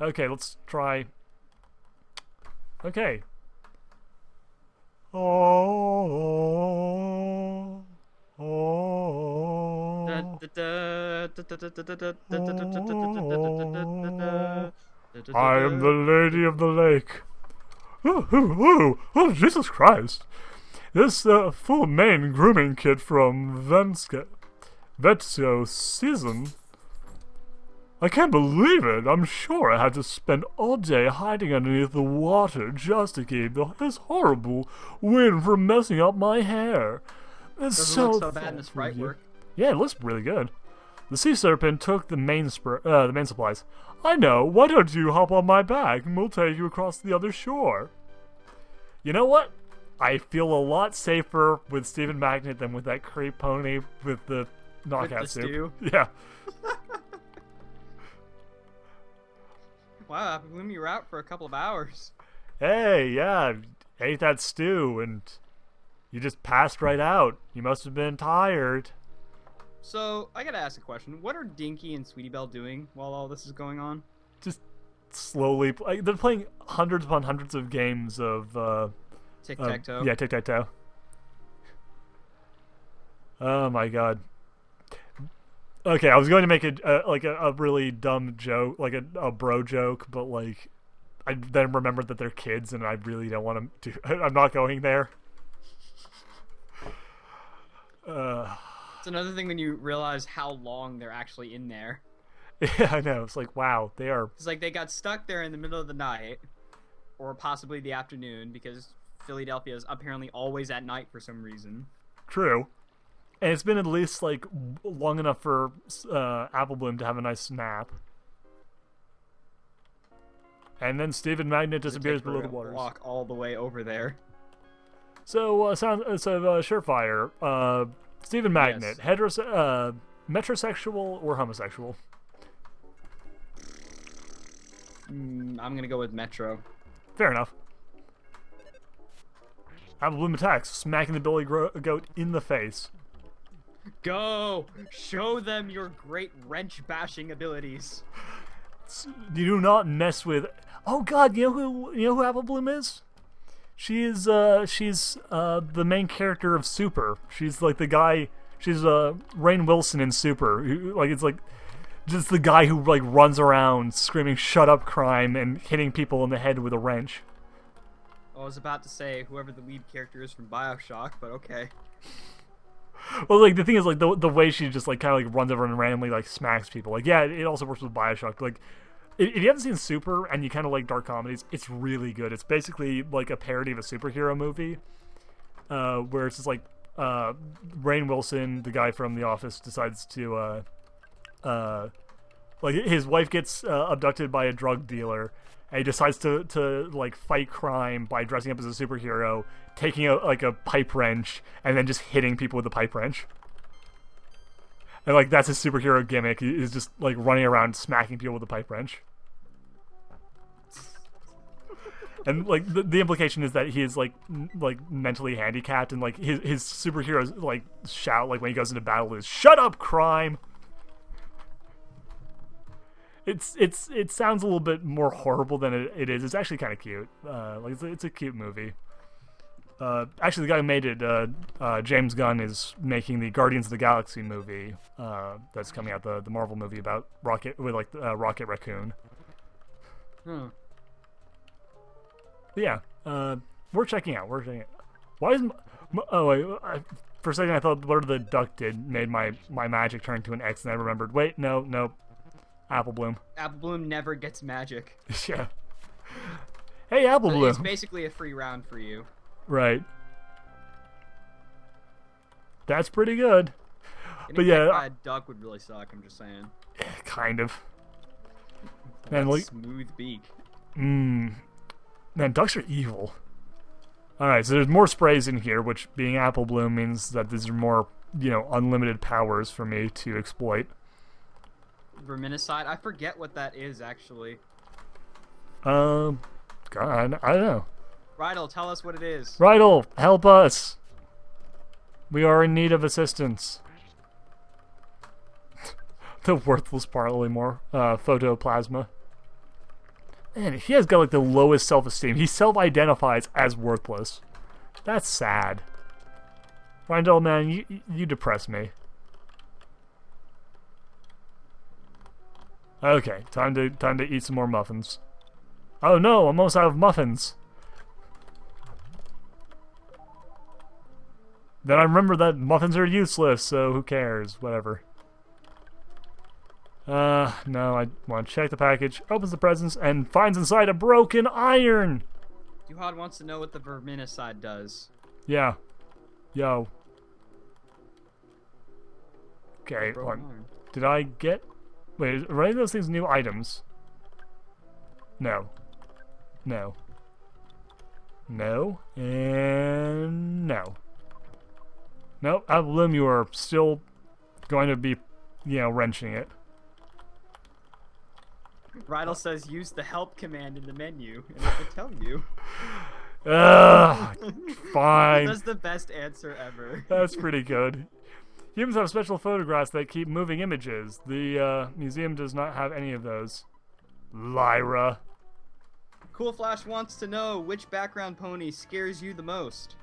Okay, let's try. Okay. Oh. Oh. Oh. I am the lady of the lake. Oh, Jesus Christ. This full mane grooming kit from Vetso Season. I can't believe it. I'm sure I had to spend all day hiding underneath the water just to keep this horrible wind from messing up my hair. It's Doesn't look so bad in the sprite work. Yeah, it looks really good. The sea serpent took the main supplies. I know. Why don't you hop on my back and we'll take you across the other shore? You know what? I feel a lot safer with Stephen Magnet than with that creep pony with the knockout soup. Stew. Yeah. Wow, you were out for a couple of hours. Hey, yeah, ate that stew and you just passed right out. You must have been tired. So, I gotta ask a question. What are Dinky and Sweetie Belle doing while all this is going on? Just slowly. They're playing hundreds upon hundreds of games of. Tic-tac-toe? Yeah, tic-tac-toe. Oh my god. Okay, I was going to make a really dumb joke, like a bro joke, but like, I then remembered that they're kids and I really don't want to do. I'm not going there. It's another thing when you realize how long they're actually in there. Yeah, I know. It's like, wow, they are. It's like they got stuck there in the middle of the night, or possibly the afternoon, because Philadelphia is apparently always at night for some reason. True. And it's been at least like long enough for Apple Bloom to have a nice nap. And then Stephen Magnet disappears below the waters. Walk all the way over there. So, Surefire. Stephen Magnet, Yes. Metrosexual or homosexual? I'm gonna go with Metro. Fair enough. Apple Bloom attacks, smacking the Billy Goat in the face. Go! Show them your great wrench-bashing abilities. You do not mess with. Oh God, you know who Apple Bloom is? She's the main character of Super. She's like the guy. She's Rainn Wilson in Super. It's like just the guy who like runs around screaming "Shut up, crime" and hitting people in the head with a wrench. I was about to say whoever the lead character is from BioShock, but okay. Well, like the thing is, like the way she just like kind of like runs over and randomly like smacks people. Like, yeah, it also works with BioShock. Like, if you haven't seen Super and you kind of like dark comedies, it's really good. It's basically like a parody of a superhero movie, where it's just like Rainn Wilson, the guy from The Office, decides to like his wife gets abducted by a drug dealer. And he decides to like fight crime by dressing up as a superhero, taking a pipe wrench, and then just hitting people with the pipe wrench. And like that's his superhero gimmick. He's just like running around smacking people with a pipe wrench. And like the implication is that he is like mentally handicapped, and like his superheroes like shout like when he goes into battle is "Shut up, crime." It sounds a little bit more horrible than it is. It's actually kind of cute. Like it's a cute movie. Actually, the guy who made it, James Gunn, is making the Guardians of the Galaxy movie that's coming out. The Marvel movie about Rocket with like Rocket Raccoon. Hmm. But yeah, we're checking out. Why is for a second I thought what the duck did made my magic turn to an X, and I remembered. Wait, no. Apple Bloom. Apple Bloom never gets magic. Yeah. Hey, Apple Bloom. It's basically a free round for you. Right. That's pretty good. Getting hit by a duck would really suck. I'm just saying. Kind of. Man, like smooth beak. Man, ducks are evil. All right, so there's more sprays in here, which being Apple Bloom means that these are more, unlimited powers for me to exploit. Verminicide? I forget what that is, actually. God, I don't know. Rydell, tell us what it is. Rydell, help us. We are in need of assistance. The worthless Parlymore, photoplasma. Man, he has got like the lowest self-esteem. He self-identifies as worthless. That's sad. Rindell, man, you depress me. Okay, time to eat some more muffins. Oh no, I'm almost out of muffins. Then I remember that muffins are useless, so who cares? Whatever. No, I want to check the package. Opens the presents and finds inside a broken iron. Duhad wants to know what the verminicide does. Yeah. Yo. Okay, did I get... Wait, are any of those things new items? No. No. No. And no. Nope, Bloom, you are still going to be, you know, wrenching it. Rydell says use the help command in the menu, and it will tell you. Ugh, fine. That's the best answer ever. That's pretty good. Humans have special photographs that keep moving images. The museum does not have any of those. Lyra. Cool Flash wants to know which background pony scares you the most.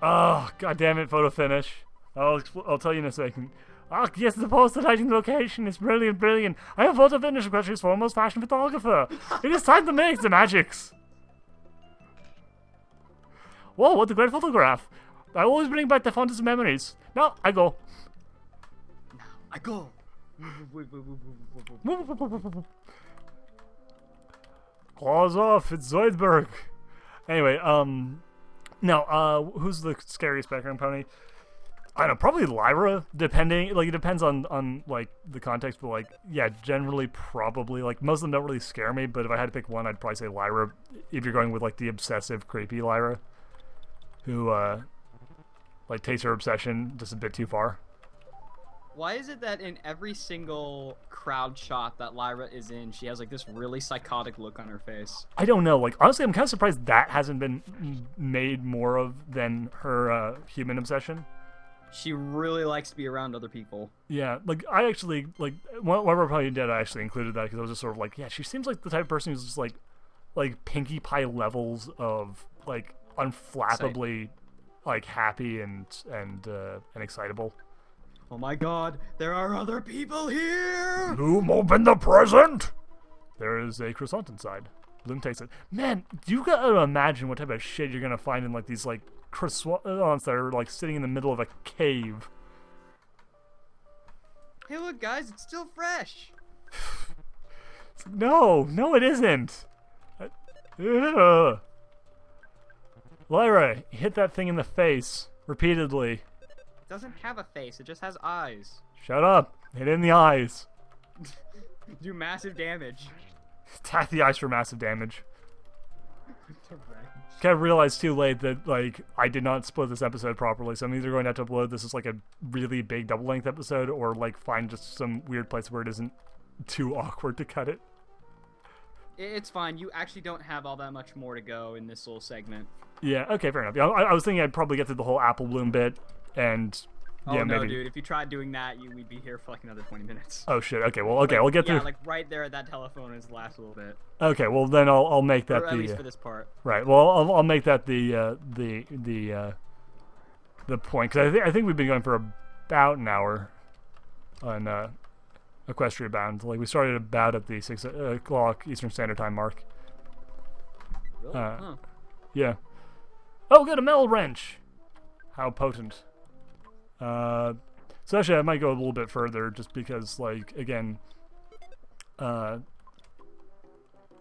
Oh, god damn it, photo finish. I'll tell you in a second. Ah, yes, the posted hiding location is brilliant, brilliant. I am photo finish Equestria's foremost fashion photographer. It is time to make the magics. Whoa, what a great photograph. I always bring back the fondest memories. Now, I go. Now, I go. Claws off, it's Zoidberg. Anyway, now, who's the scariest background pony? I don't know, probably Lyra, depending, like, it depends on like, the context, but, like, yeah, generally, probably, like, most of them don't really scare me, but if I had to pick one, I'd probably say Lyra, if you're going with, like, the obsessive, creepy Lyra, who, like, takes her obsession just a bit too far. Why is it that in every single crowd shot that Lyra is in, she has, like, this really psychotic look on her face? I don't know, like, honestly, I'm kind of surprised that hasn't been made more of than her, human obsession. She really likes to be around other people. Yeah, like, I actually, like, whenever I probably did, I actually included that, because I was just sort of like, yeah, she seems like the type of person who's just, like Pinkie Pie levels of, like, unflappably, like, happy and excitable. Oh my god, there are other people here! Bloom, open the present! There is a croissant inside. Bloom takes it. Man, you gotta imagine what type of shit you're gonna find in, like, these, like, croissants that are, like, sitting in the middle of a cave. Hey look guys, it's still fresh! No, it isn't! Ugh. Lyra, hit that thing in the face repeatedly. It doesn't have a face, it just has eyes. Shut up. Hit it in the eyes. Do massive damage. Attack the eyes for massive damage. Kind of realized too late that, like, I did not split this episode properly, so I'm either going to have to upload this as, like, a really big double-length episode, or, like, find just some weird place where it isn't too awkward to cut it. It's fine, you actually don't have all that much more to go in this little segment. Yeah, okay, fair enough. I was thinking I'd probably get through the whole Apple Bloom bit, and... Oh yeah, no, maybe. dude, if you tried doing that, we'd be here for like another 20 minutes. Oh shit, okay, well, okay, I'll get through... Yeah, like right there at that telephone is the last little bit. Okay, well then I'll make that or at least for this part. Right, well, I'll make that the point, because I think we've been going for about an hour on EquestriaBound. Like, we started about at the 6 o'clock Eastern Standard Time mark. Really? Huh. Yeah. Oh, good, a metal wrench! How potent. So actually I might go a little bit further, just because, like, again, Have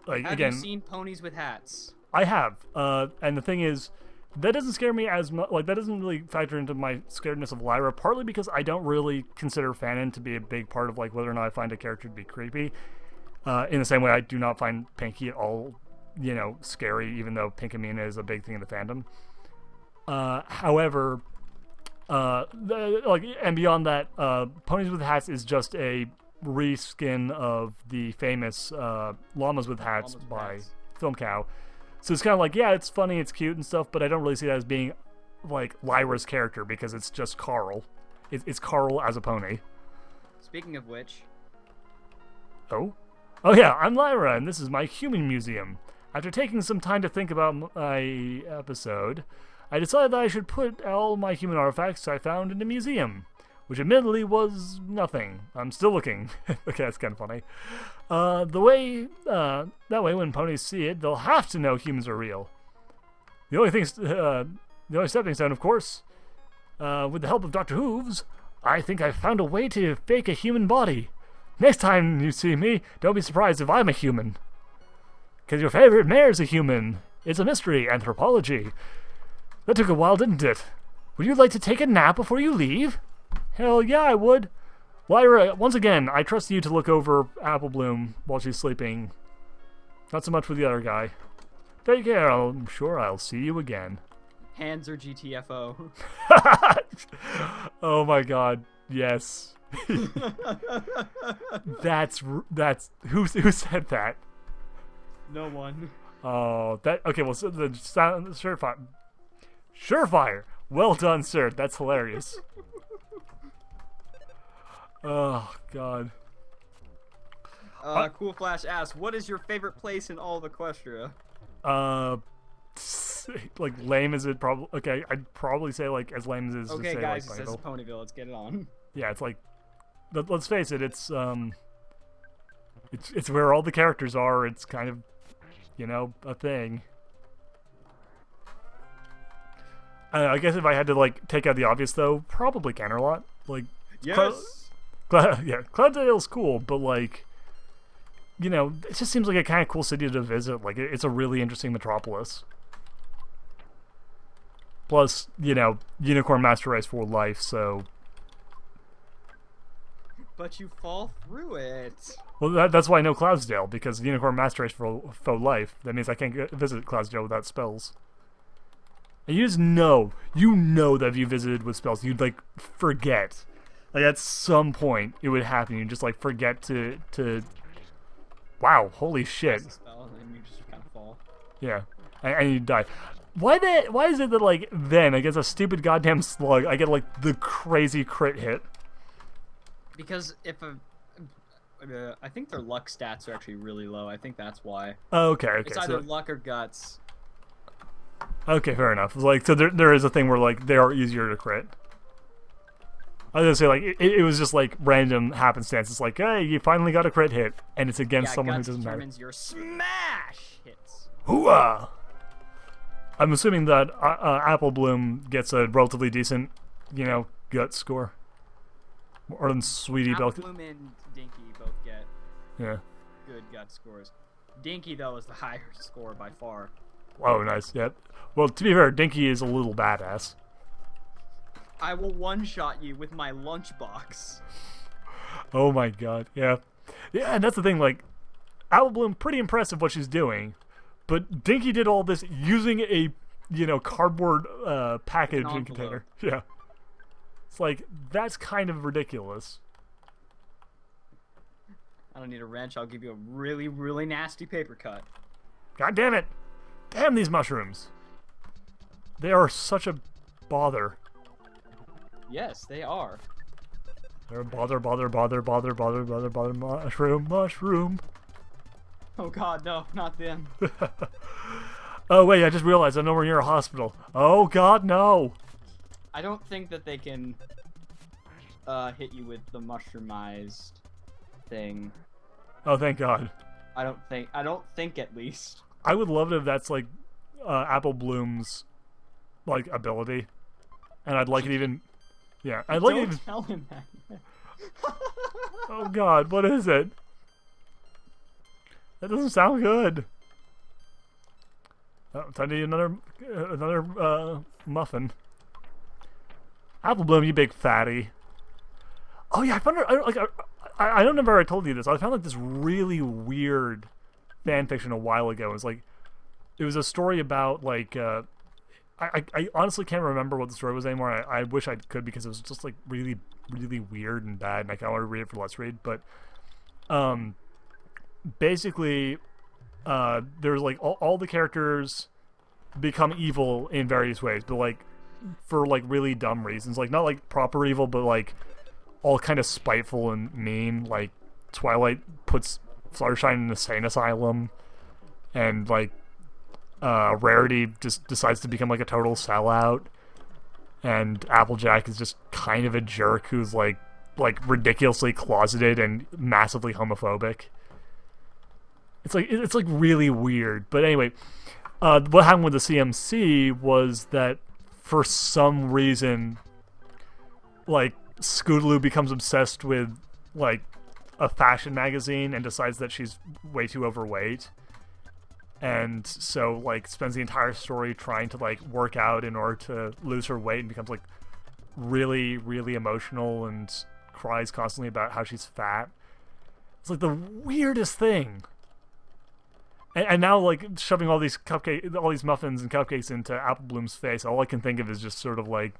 you seen ponies with hats? I have, and the thing is, that doesn't scare me as much, like, that doesn't really factor into my scaredness of Lyra, partly because I don't really consider fanon to be a big part of, like, whether or not I find a character to be creepy, in the same way I do not find Pinkie at all, you know, scary, even though Pinkamena is a big thing in the fandom. However, and beyond that, Ponies with Hats is just a reskin of the famous Llamas with Hats by Film Cow. So it's kind of like, yeah, it's funny, it's cute and stuff, but I don't really see that as being, like, Lyra's character, because it's just Carl. It's Carl as a pony. Speaking of which... Oh? Oh yeah, I'm Lyra, and this is my human museum. After taking some time to think about my episode, I decided that I should put all my human artifacts I found in a museum, which admittedly was nothing. I'm still looking. Okay, that's kind of funny. That way when ponies see it, they'll have to know humans are real. The only stepping stone, of course, with the help of Dr. Hooves, I think I've found a way to fake a human body. Next time you see me, don't be surprised if I'm a human. Because your favorite mayor's a human. It's a mystery, anthropology. That took a while, didn't it? Would you like to take a nap before you leave? Hell yeah, I would. Lyra, once again, I trust you to look over Apple Bloom while she's sleeping. Not so much with the other guy. Take care, I'm sure I'll see you again. Hands or GTFO. Oh my god, yes. that's who said that? No one. Oh, okay. Well, so the sound, surefire. Well done, sir. That's hilarious. Oh god. Cool Flash asks, what is your favorite place in all of Equestria? Like lame as it probably. Okay, I'd probably say like as lame as it is. Okay, to say, guys, like, it says Ponyville. Let's get it on. Yeah, it's like. Let's face it. It's where all the characters are. It's kind of, a thing. I guess if I had to like take out the obvious though, probably Canterlot. Like, yes. Yeah, Cloudale's cool, but like, it just seems like a kind of cool city to visit. Like, it's a really interesting metropolis. Plus, Unicorn Master Race for life, so. But you fall through it. Well, that's why I know Cloudsdale, because Unicorn Master Race for faux life. That means I can't visit Cloudsdale without spells. And you just know, that if you visited with spells, you'd like forget. Like at some point, it would happen. You just like forget to. Wow! Holy shit! Cast a spell and then you just kind of fall. Yeah, and you die. Why is it that like then against a stupid goddamn slug, I get like the crazy crit hit? Because I think their luck stats are actually really low. I think that's why. Okay. It's either luck or guts. Okay, fair enough. Like, so there is a thing where like they are easier to crit. I was gonna say like it was just like random happenstance. It's like, hey, you finally got a crit hit, and it's against someone who doesn't matter. Determines your smash hits. Hooah! I'm assuming that Apple Bloom gets a relatively decent, gut score. More than Sweetie Belle. Apple Bloom and Dinky both get good gut scores. Dinky though is the higher score by far. Oh, nice. Yeah. Well, to be fair, Dinky is a little badass. I will one-shot you with my lunchbox. Oh my god. Yeah. Yeah, and that's the thing. Like, Apple Bloom, pretty impressive what she's doing, but Dinky did all this using a cardboard packaging container. Yeah. It's like, that's kind of ridiculous. I don't need a wrench. I'll give you a really, really nasty paper cut. God damn it. Damn these mushrooms. They are such a bother. Yes, they are. They're a bother, mushroom. Oh god, no, not them. Oh wait, I just realized I know we're near a hospital. Oh god, no. I don't think that they can hit you with the mushroomized thing. Oh, thank god. I don't think at least. I would love it if that's like Apple Bloom's like ability, and I'd like it even. Yeah, I'd like it even. Tell him that. Oh god, what is it? That doesn't sound good. Oh, time to eat another muffin. Apple Bloom, you big fatty. Oh yeah, I found I don't know if I told you this. I found like this really weird fan fiction a while ago. It was a story about like I honestly can't remember what the story was anymore. I wish I could, because it was just like really, really weird and bad, and I kind of want to read it for Let's Read. But basically, there's like all the characters become evil in various ways, but like for like really dumb reasons. Like not like proper evil, but like all kind of spiteful and mean. Like Twilight puts Fluttershy in an insane asylum, and like Rarity just decides to become like a total sellout, and Applejack is just kind of a jerk who's like ridiculously closeted and massively homophobic. It's like really weird. But anyway, what happened with the CMC was that for some reason, like, Scootaloo becomes obsessed with like a fashion magazine and decides that she's way too overweight, and so like spends the entire story trying to like work out in order to lose her weight, and becomes like really, really emotional and cries constantly about how she's fat. It's like the weirdest thing. And now, like, shoving all these muffins and cupcakes into Apple Bloom's face, all I can think of is just sort of like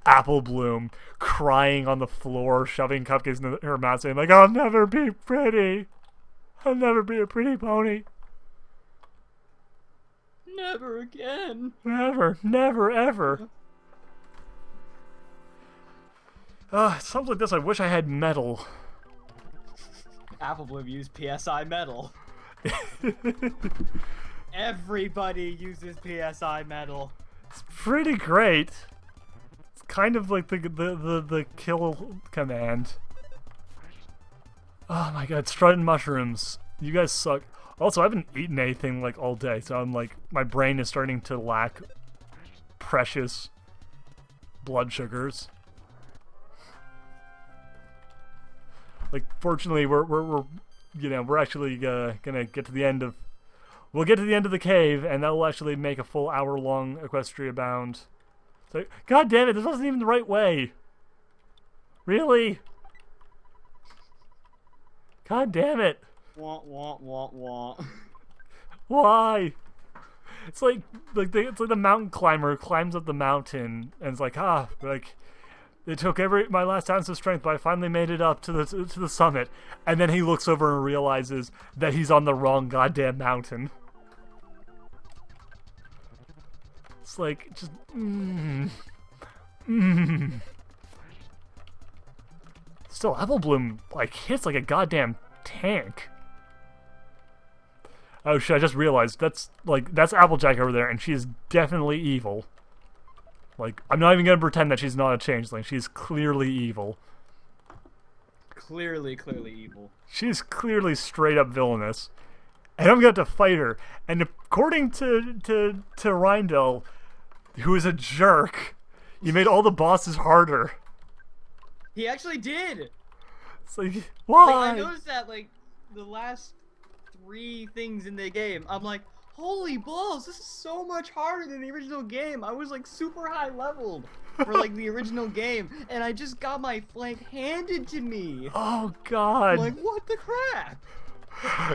Apple Bloom crying on the floor, shoving cupcakes into her mouth, saying like, "I'll never be pretty. I'll never be a pretty pony. Never again. Never, never, ever." Something like this, I wish I had metal. Apple Bloom used PSI metal. Everybody uses PSI metal. It's pretty great. It's kind of like the kill command. Oh my god, strutting mushrooms. You guys suck. Also, I haven't eaten anything like all day, so I'm like, my brain is starting to lack precious blood sugars. Like, fortunately, we're actually gonna get to the end of. We'll get to the end of the cave, and that will actually make a full hour-long EquestriaBound. So, god damn it, this wasn't even the right way. Really? God damn it. Wah, wah, wah, wah. Why? It's like the mountain climber climbs up the mountain and it's like, it took my last ounce of strength, but I finally made it up to the summit. And then he looks over and realizes that he's on the wrong goddamn mountain. It's like, just, Still, Apple Bloom, like, hits like a goddamn tank. Oh shit, I just realized, that's Applejack over there, and she is definitely evil. Like, I'm not even gonna pretend that she's not a changeling. She's clearly evil. Clearly evil. She's clearly straight up villainous. And I'm gonna have to fight her. And according to Rindell, who is a jerk, he made all the bosses harder. He actually did! It's like, why? Like, I noticed that, like, the last 3 things in the game, I'm like, holy balls, this is so much harder than the original game. I was like super high leveled for like the original game, and I just got my flank handed to me. Oh god. I'm like, what the crap?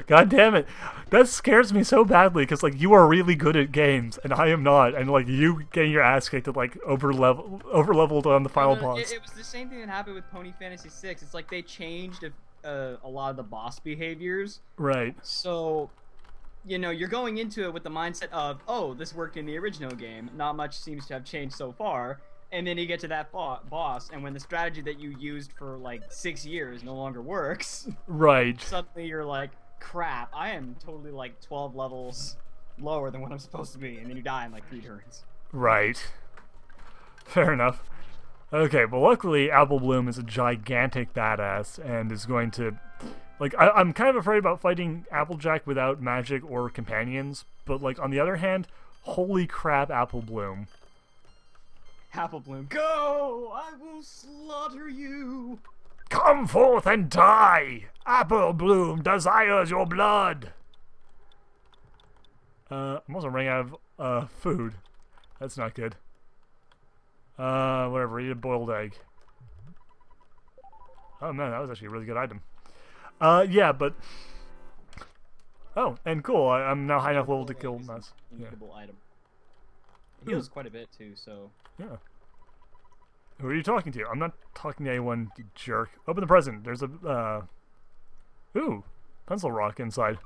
God damn it. That scares me so badly, because like, you are really good at games and I am not, and like, you getting your ass kicked at like over leveled on the final boss. It was the same thing that happened with Pony Fantasy 6. It's like they changed a lot of the boss behaviors. Right. So, you know, you're going into it with the mindset of, oh, this worked in the original game. Not much seems to have changed so far. And then you get to that boss, and when the strategy that you used for like 6 years no longer works, right, suddenly you're like, crap, I am totally like 12 levels lower than what I'm supposed to be, and then you die in like 3 turns. Right. Fair enough. Okay, but luckily Apple Bloom is a gigantic badass and is going to... Like, I'm kind of afraid about fighting Applejack without magic or companions, but like, on the other hand, holy crap, Apple Bloom. Apple Bloom, go! I will slaughter you! Come forth and die! Apple Bloom desires your blood! I'm also running out of food. That's not good. Whatever, eat a boiled egg. Oh man, that was actually a really good item. Yeah, but... Oh, and cool, I'm now high enough level to kill mouse. Yeah. Item. It heals quite a bit too, so... Yeah. Who are you talking to? I'm not talking to anyone, you jerk. Open the present. There's a, ooh, pencil rock inside.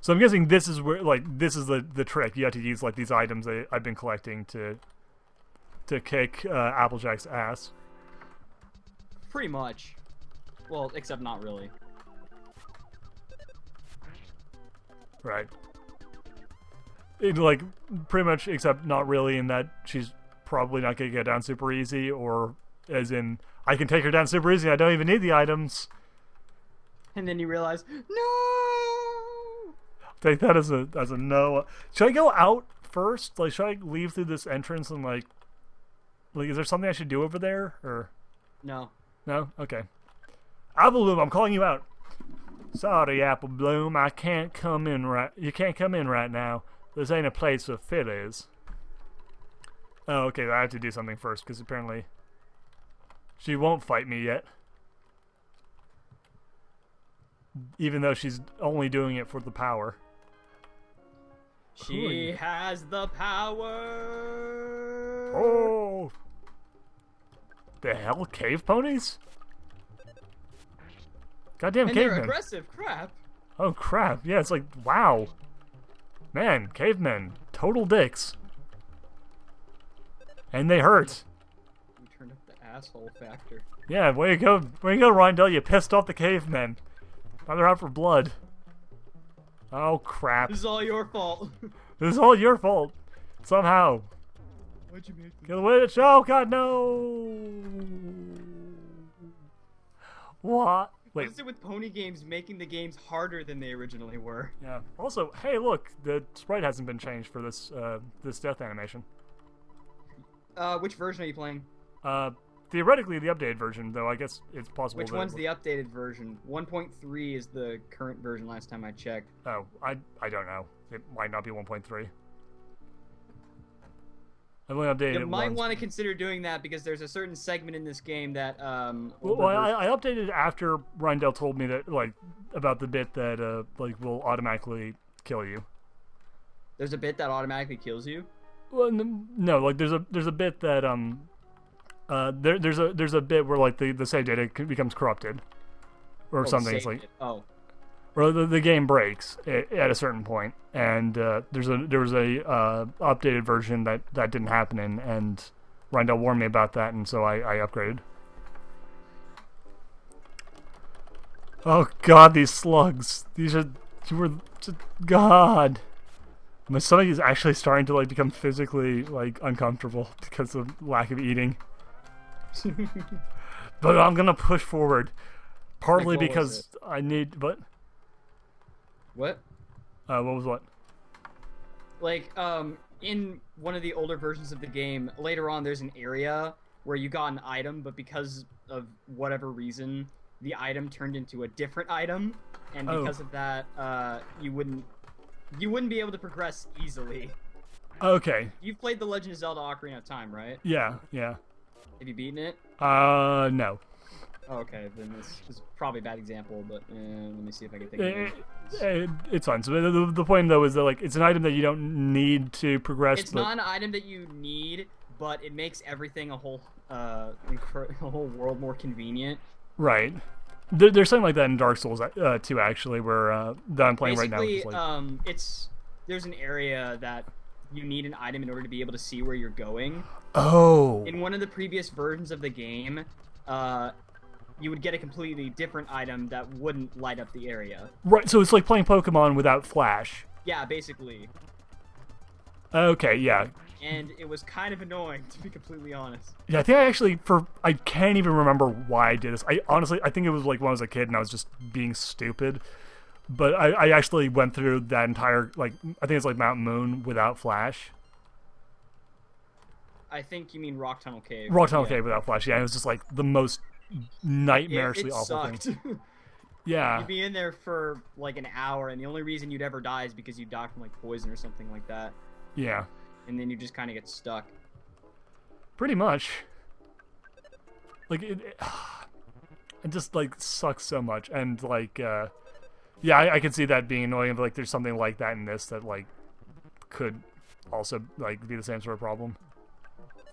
So I'm guessing this is where, like, this is the trick. You have to use, like, these items that I've been collecting to kick Applejack's ass. Pretty much. Well, except not really. Right. It, like, pretty much, except not really in that she's probably not going to get down super easy, or as in, I can take her down super easy, I don't even need the items. And then you realize, no! Take that as a no. Should I go out first? Like, should I leave through this entrance and, like, is there something I should do over there, or? No. No? Okay. Apple Bloom, I'm calling you out. Sorry, Apple Bloom, I can't come in right. You can't come in right now. This ain't a place for fillies. Oh, okay. I have to do something first because apparently she won't fight me yet, even though she's only doing it for the power. She has the power. Oh, the hell, cave ponies! Goddamn And cavemen! they're aggressive. Crap. Oh crap! Yeah, it's like wow. Man, cavemen, total dicks. And they hurt. You turned up the asshole factor. Yeah, way to go, Rondell, you pissed off the cavemen. Now they're out for blood. Oh crap. This is all your fault. This is all your fault. Somehow. What'd you make me? Kill the witch! Oh god, no! What? Wait. What's it with pony games making the games harder than they originally were? Yeah. Also, hey, look, the sprite hasn't been changed for this this death animation. Which version are you playing? Theoretically, the updated version, though I guess it's possible. Which one's the updated version? 1.3 is the current version last time I checked. Oh, I don't know. It might not be 1.3. I've only updated You it might once. want to consider doing that because there's a certain segment in this game that Well, I updated after Rondell told me that, like, about the bit that like will automatically kill you. There's a bit that automatically kills you. Well, no, like there's a bit that there's a bit where like the save data becomes corrupted, or something. It's like or the game breaks at a certain point, and there was a updated version that didn't happen, and Rondell warned me about that, and so I upgraded. Oh god, these slugs! You were just, God. My stomach is actually starting to like become physically like uncomfortable because of lack of eating. But I'm gonna push forward, partly Like, because I need. What? What? What was what? Like, in one of the older versions of the game, later on there's an area where you got an item, but because of whatever reason, the item turned into a different item, and because of that, you wouldn't be able to progress easily. Okay. You've played The Legend of Zelda: Ocarina of Time, right? Yeah. Have you beaten it? No. Oh, okay, then this is probably a bad example, but let me see if I can think of it. It's fine. So the point though is that like it's an item that you don't need to progress. It's not an item that you need, but it makes everything a whole world more convenient. Right. There's something like that in Dark Souls too, actually, where that I'm playing right now. Basically, Like... there's an area that you need an item in order to be able to see where you're going. Oh. In one of the previous versions of the game, you would get a completely different item that wouldn't light up the area. Right. So it's like playing Pokemon without Flash. Yeah, basically. Okay. Yeah. And it was kind of annoying, to be completely honest. Yeah, I think I can't even remember why I did this. I think it was like when I was a kid and I was just being stupid. But I actually went through that entire, like, I think it's like Mount Moon without Flash. I think you mean Rock Tunnel Cave. Rock Tunnel Cave without Flash, yeah. It was just like the most nightmarishly awful sucked. thing. Yeah. You'd be in there for like an hour, and the only reason you'd ever die is because you died from like poison or something like that. Yeah. And then you just kind of get stuck. Pretty much. Like, it just, like, sucks so much. And, like, yeah, I can see that being annoying, but, like, there's something like that in this that, like, could also, like, be the same sort of problem.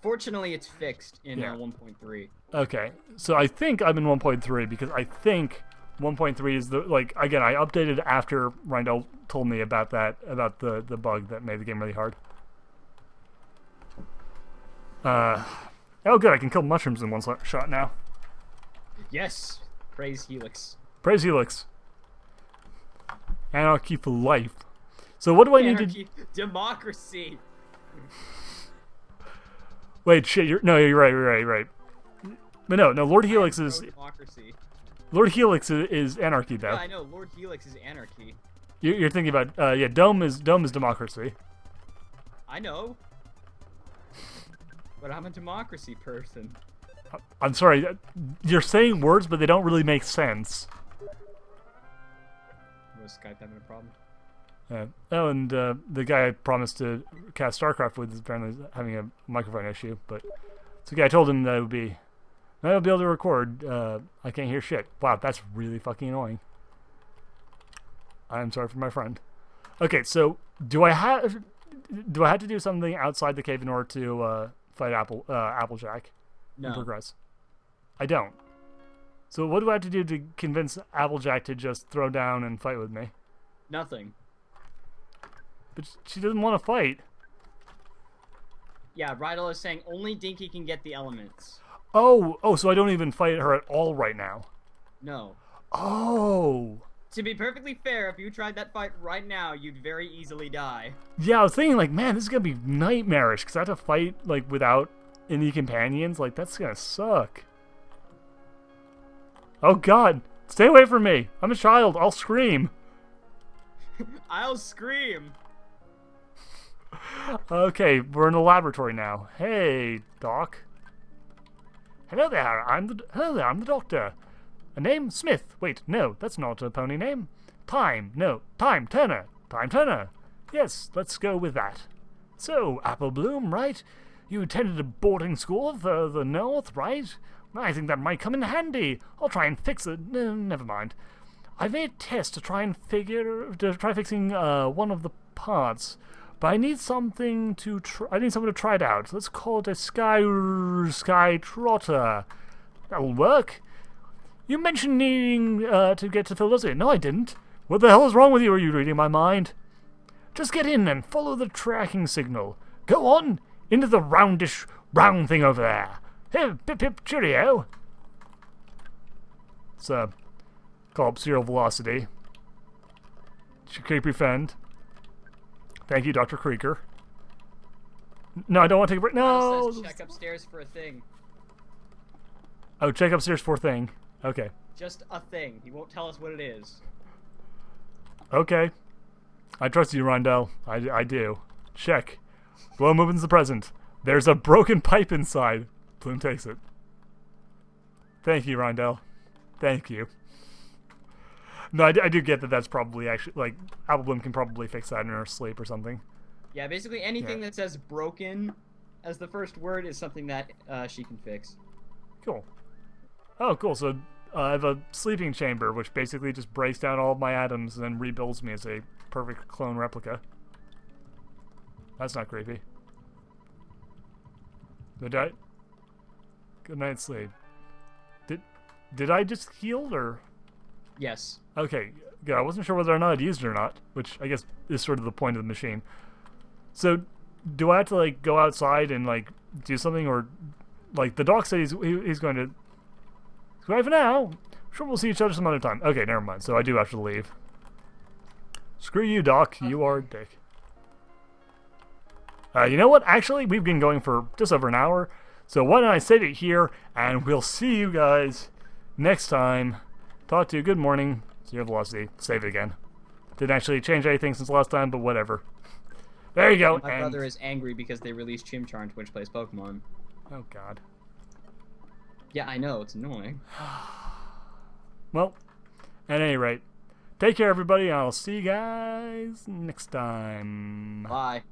Fortunately, it's fixed in 1.3. Okay. So I think I'm in 1.3, because I think 1.3 is the, like, again, I updated after Rindell told me about that, about the bug that made the game really hard. Oh good, I can kill mushrooms in one shot now. Yes! Praise Helix. Praise Helix. Anarchy for life. So what do I need to... Anarchy, democracy. Wait, shit, you're right. But no, Lord Helix is... Democracy. Lord Helix is anarchy, though. Yeah, I know. Lord Helix is anarchy. You're thinking about... yeah, Dome is democracy. I know. But I'm a democracy person. I'm sorry, you're saying words, but they don't really make sense. Was Skype having a problem? Oh, and the guy I promised to cast StarCraft with is apparently having a microphone issue, but it's okay. I told him that I would be able to record. I can't hear shit. Wow, that's really fucking annoying. I'm sorry for my friend. Okay, so do I have to do something outside the cave in order to fight Applejack and progress? I don't. So what do I have to do to convince Applejack to just throw down and fight with me? Nothing. But she doesn't want to fight. Yeah, Rydell is saying only Dinky can get the elements. Oh, so I don't even fight her at all right now. No. Oh. To be perfectly fair, if you tried that fight right now, you'd very easily die. Yeah, I was thinking, like, man, this is gonna be nightmarish, because I have to fight, like, without any companions. Like, that's gonna suck. Oh, God. Stay away from me. I'm a child. I'll scream. I'll scream. Okay, we're in the laboratory now. Hey, Doc. Hello there, I'm the doctor. A name? Smith. Wait, no, that's not a pony name. Time. No, Time Turner. Time Turner. Yes, let's go with that. So, Apple Bloom, right? You attended a boarding school for the North, right? I think that might come in handy. I'll try and fix it. No, never mind. I made a test to try fixing one of the parts, but I need something to try it out. Let's call it a sky trotter. That'll work. You mentioned needing to get to Philadelphia. No, I didn't. What the hell is wrong with you? Are you reading my mind? Just get in and follow the tracking signal. Go on into the roundish round thing over there. Hey, pip pip cheerio. It's call up Serial Velocity. It's your creepy friend. Thank you, Dr. Krieger. No, I don't want to take a break. No! Says check upstairs for a thing. Oh, check upstairs for a thing. Okay. Just a thing. He won't tell us what it is. Okay. I trust you, Rondell. I do. Check. Bloom opens the present. There's a broken pipe inside. Bloom takes it. Thank you, Rondell. Thank you. No, I do get that that's probably actually, like, Apple Bloom can probably fix that in her sleep or something. Yeah, basically anything that says broken as the first word is something that she can fix. Cool. Oh, cool. So I have a sleeping chamber, which basically just breaks down all of my atoms and then rebuilds me as a perfect clone replica. That's not creepy. Good night, sleep. Did I just heal, or? Yes. Okay, good. I wasn't sure whether or not I'd used it or not, which I guess is sort of the point of the machine. So, do I have to, like, go outside and, like, do something, or, like, the doc said he's going to... Goodbye for now. Sure, we'll see each other some other time. Okay, never mind. So I do have to leave. Screw you, Doc. You are a dick. You know what? Actually, we've been going for just over an hour. So why don't I save it here, and we'll see you guys next time. Talk to you. Good morning. Zero velocity. Save it again. Didn't actually change anything since last time, but whatever. There you go. My brother is angry because they released Chimchar, which plays Pokemon. Oh, God. Yeah, I know. It's annoying. Well, at any rate, take care, everybody. I'll see you guys next time. Bye.